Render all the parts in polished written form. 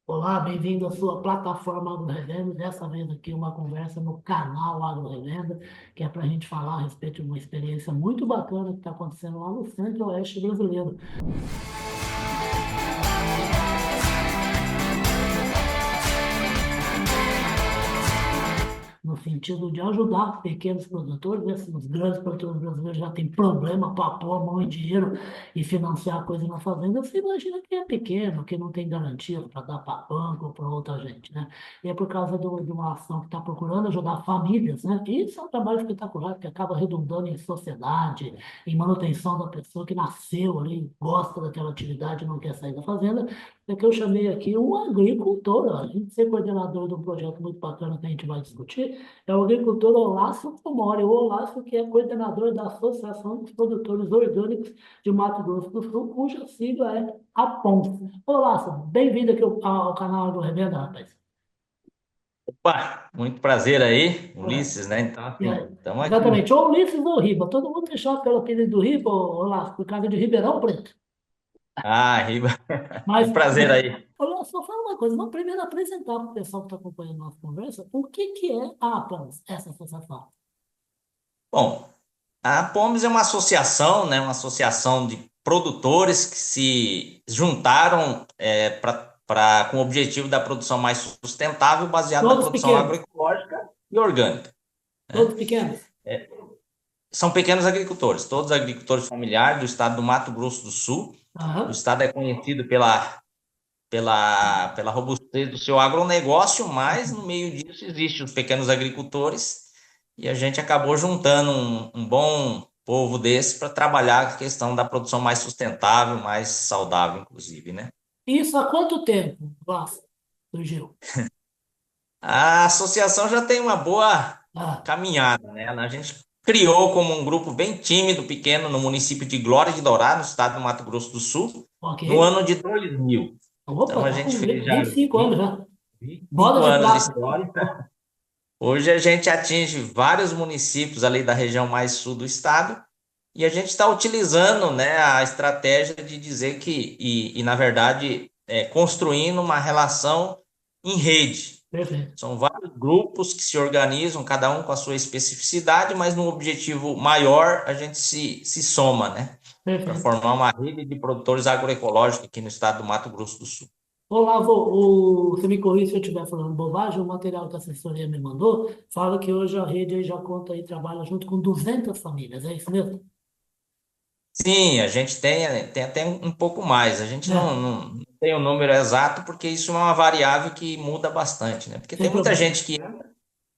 Olá, bem-vindo à sua plataforma Agro Revenda. Dessa vez aqui uma conversa no canal Agro Revenda, que é para a gente falar a respeito de uma experiência muito bacana que está acontecendo lá no Centro-Oeste brasileiro. No sentido de ajudar pequenos produtores, né? Se os grandes produtores brasileiros já têm problema para pôr a mão em dinheiro e financiar a coisa na fazenda, você imagina quem é pequeno, que não tem garantia para dar para banco ou para outra gente, né? E é por causa de uma ação que está procurando ajudar famílias, né? E isso é um trabalho espetacular, que acaba redundando em sociedade, em manutenção da pessoa que nasceu ali, gosta daquela atividade e não quer sair da fazenda. É que eu chamei aqui um agricultor, a gente ser coordenador de um projeto muito bacana que a gente vai discutir, é o agricultor Olácio Pomori, o Olácio que é coordenador da Associação dos Produtores Orgânicos de Mato Grosso do Sul, cuja sigla é APOM. Olácio, bem-vindo aqui ao canal do Revenda, rapaz. Opa, muito prazer aí, Ué, Ulisses, né? Então, e assim, aí? estamos aqui. Exatamente, ou Ulisses ou Riba, todo mundo é chato pelo apelido do Riba, Olácio, por causa de Ribeirão Preto. Ah, Riba, Mas, muito prazer aí. olha só, fala uma coisa, vamos primeiro apresentar para o pessoal que está acompanhando a nossa conversa o que é a APANS, essa associação. Bom, a Pomes é uma associação, né? Uma associação de produtores que se juntaram com o objetivo da produção mais sustentável, baseada na Todos produção pequenos, agroecológica e orgânica, né? todos pequenos. São pequenos agricultores, todos agricultores familiares do estado do Mato Grosso do Sul. O Aham. estado é conhecido pela robustez do seu agronegócio, mas no meio disso existem os pequenos agricultores e a gente acabou juntando um bom povo desse para trabalhar a questão da produção mais sustentável, mais saudável, inclusive, né? Isso há quanto tempo, Vasco, surgiu? A associação já tem uma boa Ah, caminhada, né? A gente criou como um grupo bem tímido, pequeno, no município de Glória de Dourado, no estado do Mato Grosso do Sul, ok. no ano de 2000. Opa, Então a tá gente com fez já 25 anos já. Boda 25 de anos de prata. história. Hoje a gente atinge vários municípios ali da região mais sul do estado e a gente está utilizando, né, a estratégia de dizer na verdade, construindo uma relação em rede. Perfeito. São vários grupos que se organizam, cada um com a sua especificidade, mas no objetivo maior a gente se soma, né, para Perfeito. formar uma rede de produtores agroecológicos aqui no estado do Mato Grosso do Sul. Olá, você me corrija se eu estiver falando bobagem, o material que a assessoria me mandou fala que hoje a rede aí já conta e trabalha junto com 200 famílias, é isso mesmo? Sim, a gente tem até um pouco mais. A gente É, não tem o número exato, porque isso é uma variável que muda bastante, né? Porque sem tem muita problema. gente que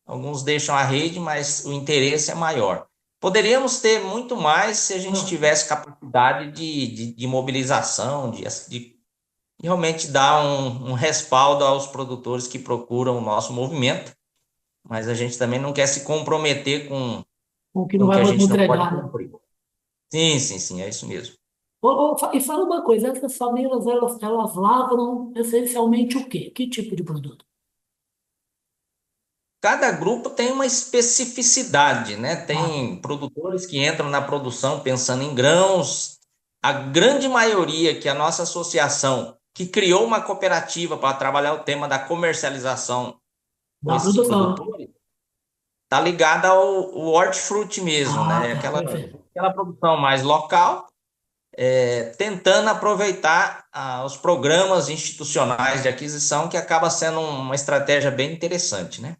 alguns deixam a rede, mas o interesse é maior. Poderíamos ter muito mais se a gente Ah, tivesse capacidade de mobilização, de realmente dar um respaldo aos produtores que procuram o nosso movimento, mas a gente também não quer se comprometer o que com não o vai que a gente não pode entregar, né? cumprir. Sim, sim, sim, é isso mesmo. E fala uma coisa, essas famílias, elas lavram essencialmente o quê? Que tipo de produto? Cada grupo tem uma especificidade, né? Ah, Tem produtores que entram na produção pensando em grãos. A grande maioria que a nossa associação, que criou uma cooperativa para trabalhar o tema da comercialização com da esses produção, né? produtores, está ligada ao hortifruti mesmo, Ah, né? tá, perfeito. Aquela produção mais local, tentando aproveitar os programas institucionais de aquisição, que acaba sendo uma estratégia bem interessante, né?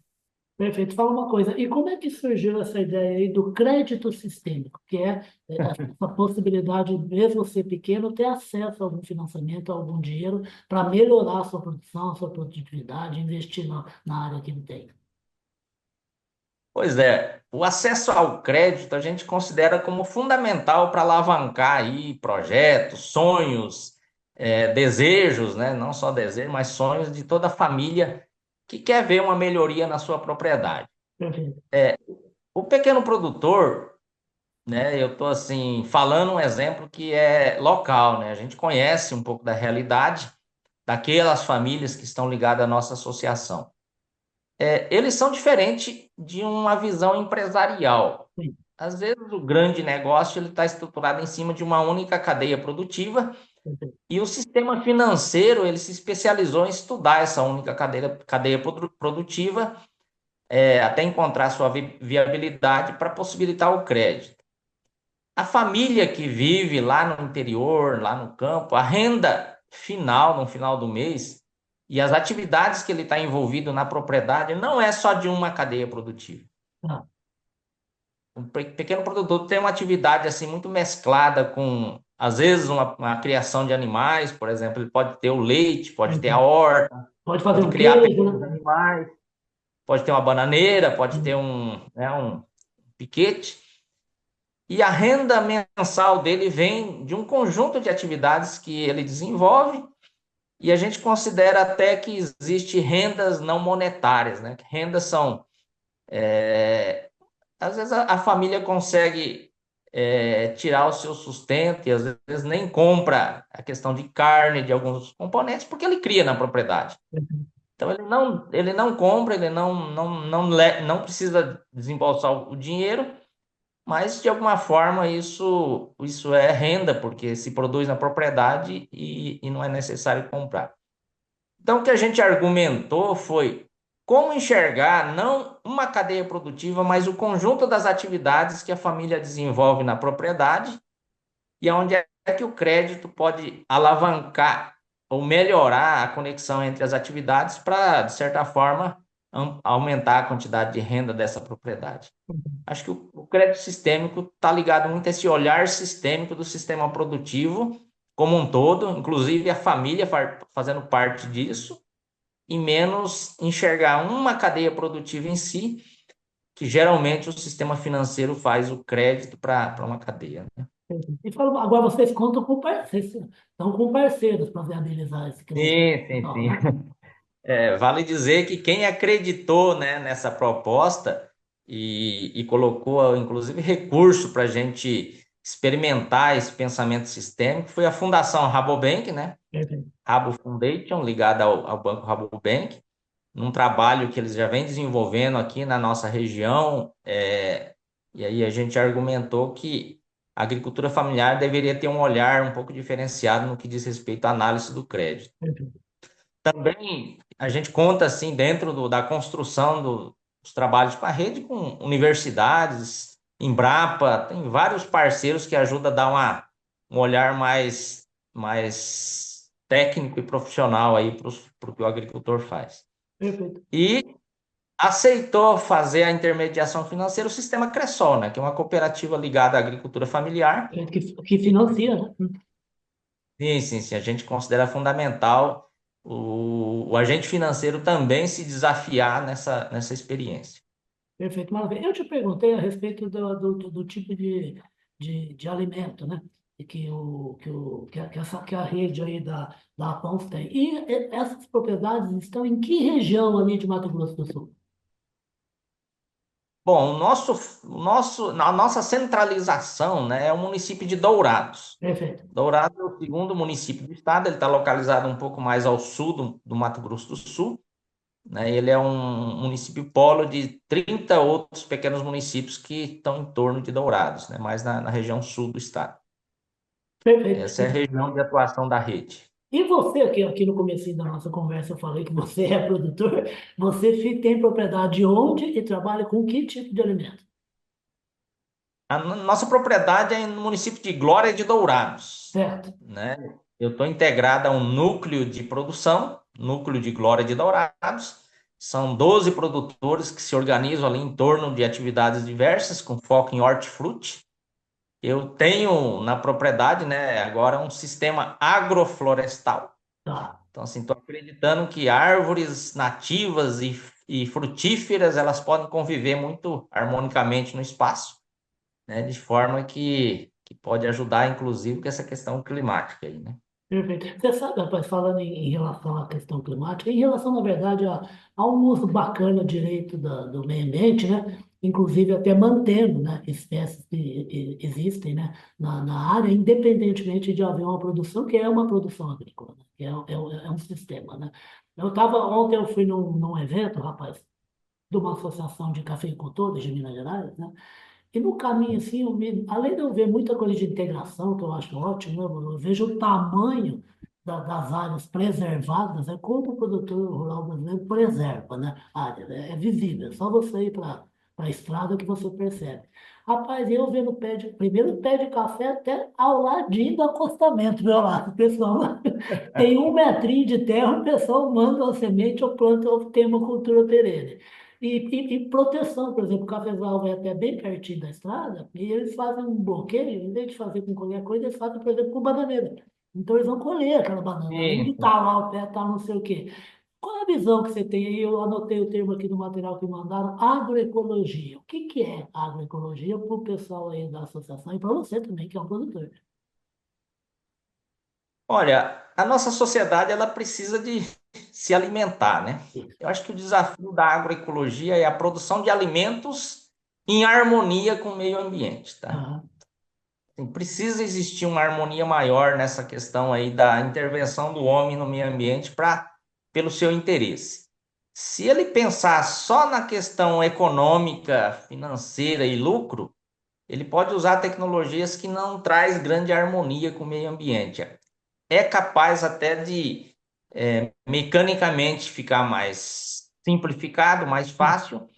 Perfeito. Fala uma coisa, e como é que surgiu essa ideia aí do crédito sistêmico, que é essa possibilidade, mesmo ser pequeno, ter acesso a algum financiamento, a algum dinheiro para melhorar a sua produção, a sua produtividade, investir na área que ele tem? Pois é, o acesso ao crédito a gente considera como fundamental para alavancar aí projetos, sonhos, desejos, né? Não só desejos, mas sonhos de toda família que quer ver uma melhoria na sua propriedade. Perfeito. O pequeno produtor, né? Eu estou assim falando um exemplo que é local, né? A gente conhece um pouco da realidade daquelas famílias que estão ligadas à nossa associação. Eles são diferentes de uma visão empresarial. Sim. Às vezes o grande negócio ele está estruturado em cima de uma única cadeia produtiva E o sistema financeiro, ele se especializou em estudar essa única cadeia produtiva, até encontrar sua viabilidade para possibilitar o crédito. A família que vive lá no interior, lá no campo, a renda final, no final do mês, e as atividades que ele está envolvido na propriedade não é só de uma cadeia produtiva. Ah, O pequeno produtor tem uma atividade assim muito mesclada com, às vezes, uma criação de animais, por exemplo, ele pode ter o leite, pode ter a perfeito. horta, Pode fazer pode um criar queijo, pequenos né? animais, pode ter uma bananeira, pode ter Hum, um piquete. E a renda mensal dele vem de um conjunto de atividades que ele desenvolve, e a gente considera até que existe rendas não monetárias, né? Rendas são, às vezes a família consegue tirar o seu sustento e às vezes nem compra a questão de carne, de alguns componentes, porque ele cria na propriedade. perfeito. Então ele não compra, ele não precisa desembolsar o dinheiro, mas de alguma forma isso é renda, porque se produz na propriedade e não é necessário comprar. Então, o que a gente argumentou foi como enxergar não uma cadeia produtiva, mas o conjunto das atividades que a família desenvolve na propriedade e onde é que o crédito pode alavancar ou melhorar a conexão entre as atividades para, de certa forma, aumentar a quantidade de renda dessa propriedade. Acho que o crédito sistêmico está ligado muito a esse olhar sistêmico do sistema produtivo como um todo, inclusive a família fazendo parte disso, e menos enxergar uma cadeia produtiva em si, que geralmente o sistema financeiro faz o crédito para uma cadeia, né? E fala, agora vocês contam com parceiros, estão com parceiros para viabilizar esse crédito Sim, sim, total, sim. né? Vale dizer que quem acreditou, né, nessa proposta e colocou, inclusive, recurso para a gente experimentar esse pensamento sistêmico foi a Fundação Rabobank, né? Perfeito. Rabo Foundation, ligada ao Banco Rabobank, num trabalho que eles já vêm desenvolvendo aqui na nossa região. E aí a gente argumentou que a agricultura familiar deveria ter um olhar um pouco diferenciado no que diz respeito à análise do crédito. Perfeito. Também a gente conta assim dentro da construção dos trabalhos com a rede, com universidades, Embrapa, tem vários parceiros que ajudam a dar um olhar mais técnico e profissional aí para o que o agricultor faz. Perfeito. E aceitou fazer a intermediação financeira o sistema Cressol, né, que é uma cooperativa ligada à agricultura familiar. Que financia, né? Sim, sim, sim. A gente considera fundamental o agente financeiro também se desafiar nessa experiência. Perfeito, maravilha. Eu te perguntei a respeito do tipo de alimento, né? E que a rede aí da Apons tem. E essas propriedades estão em que região ali de Mato Grosso do Sul? Bom, a nossa centralização, né, é o município de Dourados. Perfeito. Dourados é o segundo município do estado, ele está localizado um pouco mais ao sul do Mato Grosso do Sul, né? Ele é um município polo de 30 outros pequenos municípios que estão em torno de Dourados, né? Mais na região sul do estado. Perfeito. Essa é a região de atuação da rede. E você, aqui no começo da nossa conversa, eu falei que você é produtor, você tem propriedade onde e trabalha com que tipo de alimento? A nossa propriedade é no município de Glória de Dourados, Certo. né? Eu estou integrado a um núcleo de produção, núcleo de Glória de Dourados. São 12 produtores que se organizam ali em torno de atividades diversas, com foco em hortifruti. Eu tenho na propriedade, né, agora um sistema agroflorestal. Tá. Então, assim, estou acreditando que árvores nativas e frutíferas, elas podem conviver muito harmonicamente no espaço, né? De forma que pode ajudar, inclusive, com essa questão climática aí, né? Perfeito. Você sabe, rapaz, falando em relação à questão climática, em relação, na verdade, a um uso bacana direito do meio ambiente, né? Inclusive até mantendo, né, espécies que existem, né, na área, independentemente de haver uma produção, que é uma produção agrícola, né? Que é um sistema, né? Ontem eu fui num evento, rapaz, de uma associação de cafeicultores de Minas Gerais, né? E no caminho, assim, além de eu ver muita coisa de integração, que eu acho ótimo, né, eu vejo o tamanho das áreas preservadas, é como o produtor rural brasileiro preserva, né? A área, é visível, é só você ir para a estrada que você percebe. Rapaz, eu vendo primeiro o pé de café até ao ladinho do acostamento, meu lado, pessoal. Tem um metrinho de terra, o pessoal manda a semente ou planta ou tem uma cultura perene. E proteção, por exemplo, o cafezal vai até bem pertinho da estrada e eles fazem um bloqueio, em vez de fazer com qualquer coisa, eles fazem, por exemplo, com bananeira. Então eles vão colher aquela banana, além de Sim. estar lá o pé, tá não sei o quê. Qual é a visão que você tem aí? Eu anotei o termo aqui no material que mandaram, agroecologia. O que que é agroecologia para o pessoal aí da associação e para você também, que é um produtor? Olha, a nossa sociedade ela precisa de se alimentar, né? Isso. Eu acho que o desafio da agroecologia é a produção de alimentos em harmonia com o meio ambiente, tá? Aham. Precisa existir uma harmonia maior nessa questão aí da intervenção do homem no meio ambiente pelo seu interesse. Se ele pensar só na questão econômica, financeira e lucro, ele pode usar tecnologias que não traz grande harmonia com o meio ambiente. É capaz até de mecanicamente ficar mais simplificado, mais fácil,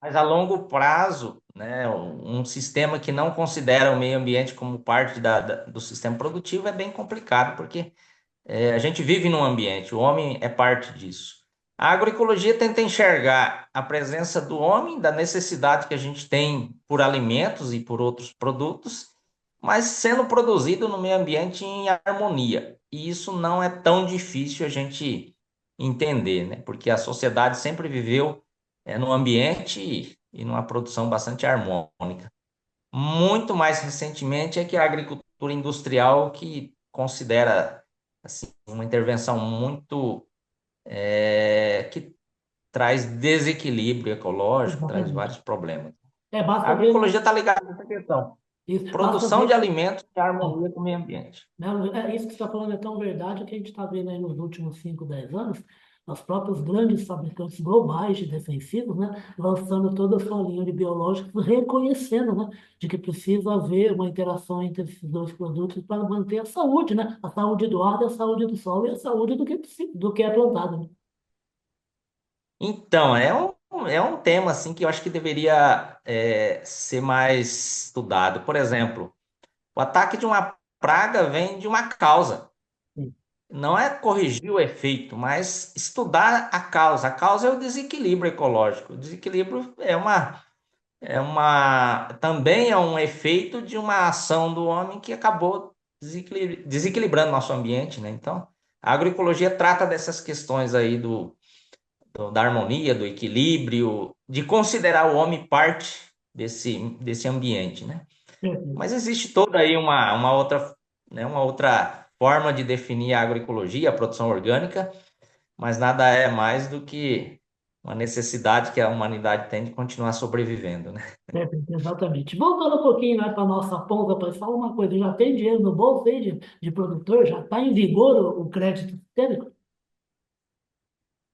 mas a longo prazo, né, um sistema que não considera o meio ambiente como parte do sistema produtivo é bem complicado, porque a gente vive num ambiente, o homem é parte disso. A agroecologia tenta enxergar a presença do homem, da necessidade que a gente tem por alimentos e por outros produtos, mas sendo produzido no meio ambiente em harmonia. E isso não é tão difícil a gente entender, né? Porque a sociedade sempre viveu num ambiente e numa produção bastante harmônica. Muito mais recentemente é que a agricultura industrial que considera assim, uma intervenção muito que traz desequilíbrio ecológico, traz Exatamente. vários problemas. A Basta ver, né? agroecologia está ligada nessa questão. Isso, basta Produção de ver. alimentos em Ó, harmonia com o meio ambiente. né, isso que você está falando é tão verdade que a gente está vendo aí nos últimos 5, 10 anos, os próprios grandes fabricantes globais de defensivos, né, lançando toda a sua linha de biológicos, reconhecendo, né, de que precisa haver uma interação entre esses dois produtos para manter a saúde, né, a saúde do ar, a saúde do solo e a saúde do que é plantado, né? Então, é um tema assim que eu acho que deveria ser mais estudado. Por exemplo, o ataque de uma praga vem de uma causa. Sim. Não é corrigir o efeito, mas estudar a causa. A causa é o desequilíbrio ecológico. O desequilíbrio também é um efeito de uma ação do homem que acabou desequilibrando nosso ambiente, né? Então, a agroecologia trata dessas questões aí da harmonia, do equilíbrio, de considerar o homem parte desse ambiente, né? Perfeito. Mas existe toda aí uma outra, né, uma outra forma de definir a agroecologia, a produção orgânica, mas nada é mais do que uma necessidade que a humanidade tem de continuar sobrevivendo, né? Perfeito, exatamente. Voltando um pouquinho lá para a nossa ponta, para falar uma coisa, já tem dinheiro no bolso aí de produtor? Já está em vigor o crédito sistêmico?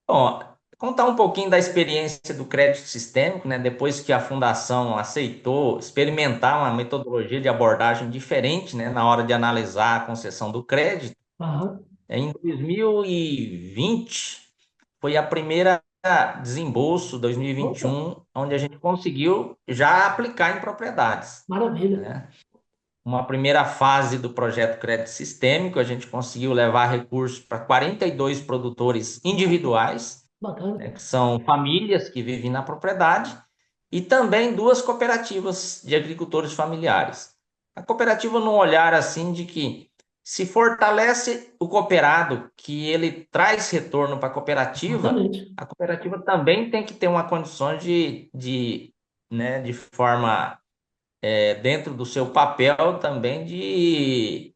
Bom, contar um pouquinho da experiência do crédito sistêmico, né? Depois que a fundação aceitou experimentar uma metodologia de abordagem diferente, né, na hora de analisar a concessão do crédito, Aham, em 2020 foi a primeira desembolso, opa, 2021, onde a gente conseguiu já aplicar em propriedades, maravilha. né? Uma primeira fase do projeto Crédito Sistêmico, a gente conseguiu levar recursos para 42 produtores Nossa, individuais, bacana. né, que são famílias que vivem na propriedade, e também duas cooperativas de agricultores familiares. A cooperativa num olhar assim de que se fortalece o cooperado, que ele traz retorno para Exatamente. a cooperativa também tem que ter uma condição né, de forma, dentro do seu papel também de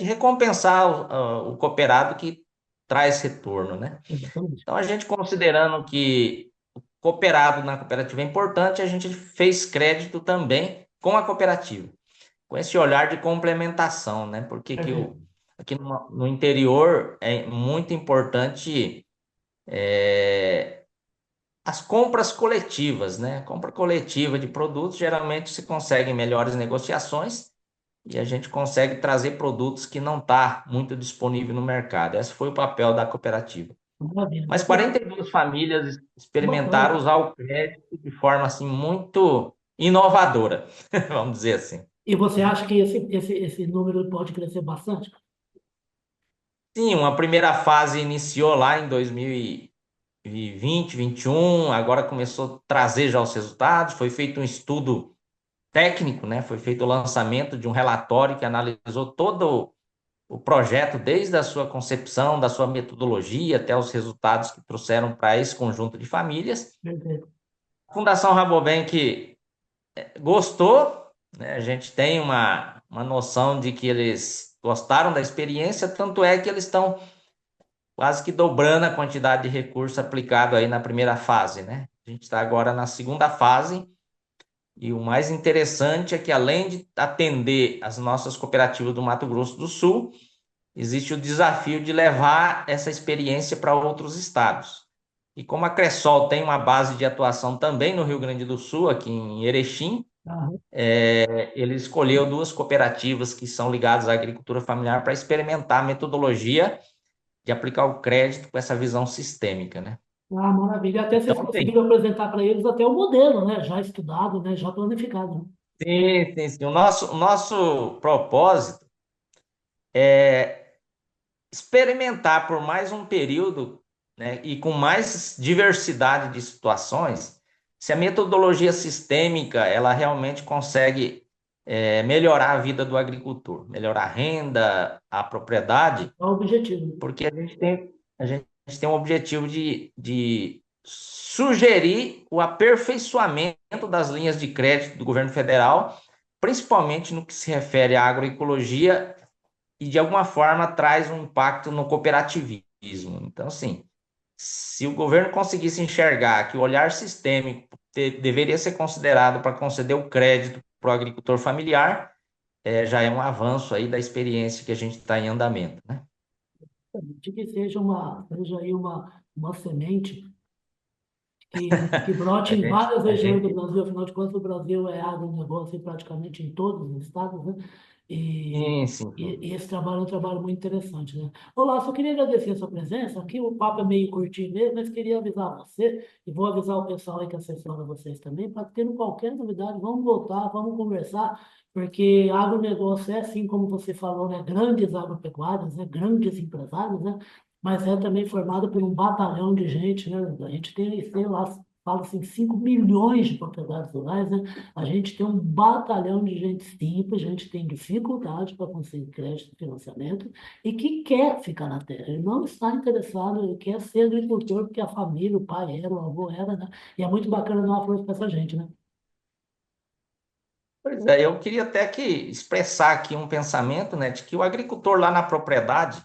recompensar o cooperado que traz retorno, né? Exatamente. Então, a gente considerando que o cooperado na cooperativa é importante, a gente fez crédito também com a cooperativa, com esse olhar de complementação, né? Porque Perfeito. aqui no interior é muito importante as compras coletivas, né? Compra coletiva de produtos, geralmente se conseguem melhores negociações e a gente consegue trazer produtos que não está muito disponível no mercado. Esse foi o papel da cooperativa. Maravilha. Mas 42 famílias experimentaram Bacana. usar o crédito de forma assim muito inovadora, vamos dizer assim. E você acha que esse número pode crescer bastante? Sim, uma primeira fase iniciou lá em 2020, 21, agora começou a trazer já os resultados, foi feito um estudo técnico, né? Foi feito o lançamento de um relatório que analisou todo o projeto, desde a sua concepção, da sua metodologia, até os resultados que trouxeram para esse conjunto de famílias. Perfeito. A Fundação Rabobank gostou, né? A gente tem uma noção de que eles gostaram da experiência, tanto é que eles estão quase que dobrando a quantidade de recursos aplicado aí na primeira fase, né? A gente está agora na segunda fase. E o mais interessante é que, além de atender as nossas cooperativas do Mato Grosso do Sul, existe o desafio de levar essa experiência para outros estados. E como a Cressol tem uma base de atuação também no Rio Grande do Sul, aqui em Erechim, Aham. ele escolheu duas cooperativas que são ligadas à agricultura familiar para experimentar a metodologia de aplicar o crédito com essa visão sistêmica, né? Ah, maravilha. Até vocês Então, sim, conseguiram apresentar para eles até o modelo, né? Já estudado, né? Já planificado, né? sim. O nosso propósito é experimentar por mais um período, né, e com mais diversidade de situações, se a metodologia sistêmica ela realmente consegue melhorar a vida do agricultor, melhorar a renda, a propriedade, É o objetivo. porque a gente tem um objetivo de sugerir o aperfeiçoamento das linhas de crédito do governo federal, principalmente no que se refere à agroecologia e de alguma forma traz um impacto no cooperativismo. Então, assim, se o governo conseguisse enxergar que o olhar sistêmico deveria ser considerado para conceder o crédito para o agricultor familiar, já é um avanço aí da experiência que a gente está em andamento, né? De que seja aí uma semente que brote A em gente, várias a regiões do gente, Brasil. Afinal de contas, o Brasil é agronegócio em praticamente em todos os estados, né? E, sim. e esse trabalho é um trabalho muito interessante, né? Olá, só queria agradecer a sua presença. Aqui o papo é meio curtinho mesmo, mas queria avisar você, e vou avisar o pessoal aí que assessora vocês também, para tendo qualquer novidade, vamos voltar, vamos conversar, porque agronegócio é, assim como você falou, né? Grandes agropecuários, né? Grandes empresários, né? Mas é também formado por um batalhão de gente, né? A gente tem, sei lá, fala assim, 5 milhões de propriedades rurais, né? A gente tem um batalhão de gente simples, gente que tem dificuldade para conseguir crédito e financiamento e que quer ficar na terra. Ele não está interessado, ele quer ser agricultor porque a família, o pai era, o avô era, né? E é muito bacana dar uma força para essa gente, né? Pois é, eu queria até que expressar aqui um pensamento, né, de que o agricultor lá na propriedade,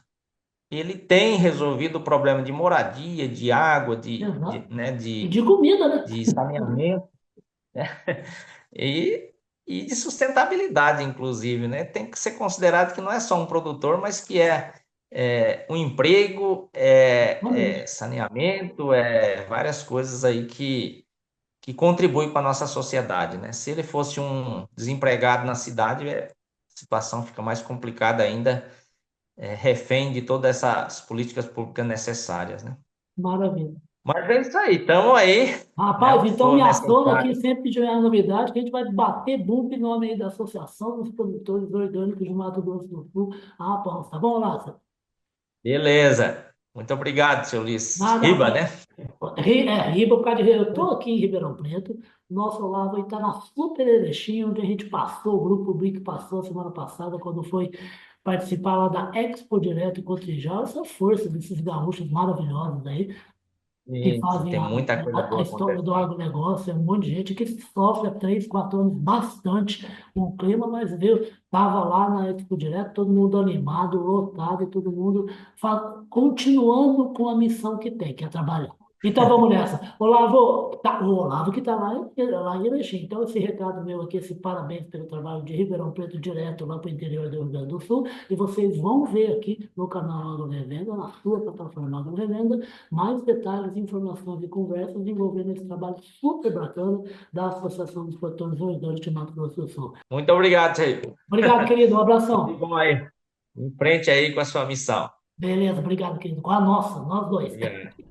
ele tem resolvido o problema de moradia, de água, Exato. né, E de comida, né? de saneamento, e, e de sustentabilidade, inclusive, né? Tem que ser considerado que não é só um produtor, mas que é um emprego, Realmente. saneamento, várias coisas aí que contribuem com a nossa sociedade, né? Se ele fosse um desempregado na cidade, a situação fica mais complicada ainda, refém de todas essas políticas públicas necessárias, né? Maravilha. Mas é isso aí, estamos aí, né? Rapaz, O que então for me aciona aqui necessário. sempre que tiver uma novidade, que a gente vai bater boom em nome aí da Associação dos Produtores Orgânicos de Mato Grosso do Sul. Ah, bom, tá bom, Lázaro? Beleza. Muito obrigado, seu Ulisses. Nada, Riba, rapaz. né? Riba, por causa de. Eu estou aqui em Ribeirão Preto. Nosso Olavo está na Super Erechim, onde a gente passou, o Grupo BIC passou semana passada, quando foi participar lá da Expo Direto com o Trijal. Essa força desses gaúchos maravilhosos aí, que Isso, fazem tem muita coisa a boa história do acontecendo. agronegócio, é um monte de gente que sofre há 3, 4 anos bastante com o clima, mas viu, estava lá na Expo Direto, todo mundo animado, lotado, e todo mundo continuando com a missão que tem, que é trabalhar. Então vamos nessa. Olavo, tá, o Olavo que está lá em Erechim. Então, esse recado meu aqui, esse parabéns pelo trabalho de Ribeirão Preto direto lá para o interior do Rio Grande do Sul. E vocês vão ver aqui no canal AgroRevenda, na sua plataforma AgroRevenda, mais detalhes, informações e conversas envolvendo esse trabalho super bacana da Associação dos Produtores Rurais de Mato Grosso do Sul. Muito obrigado, Sheik. Obrigado, querido. Um Tudo de abração. bom aí. Em frente aí com a sua missão. Beleza, obrigado, querido. Com a nossa, nós dois. Obrigado.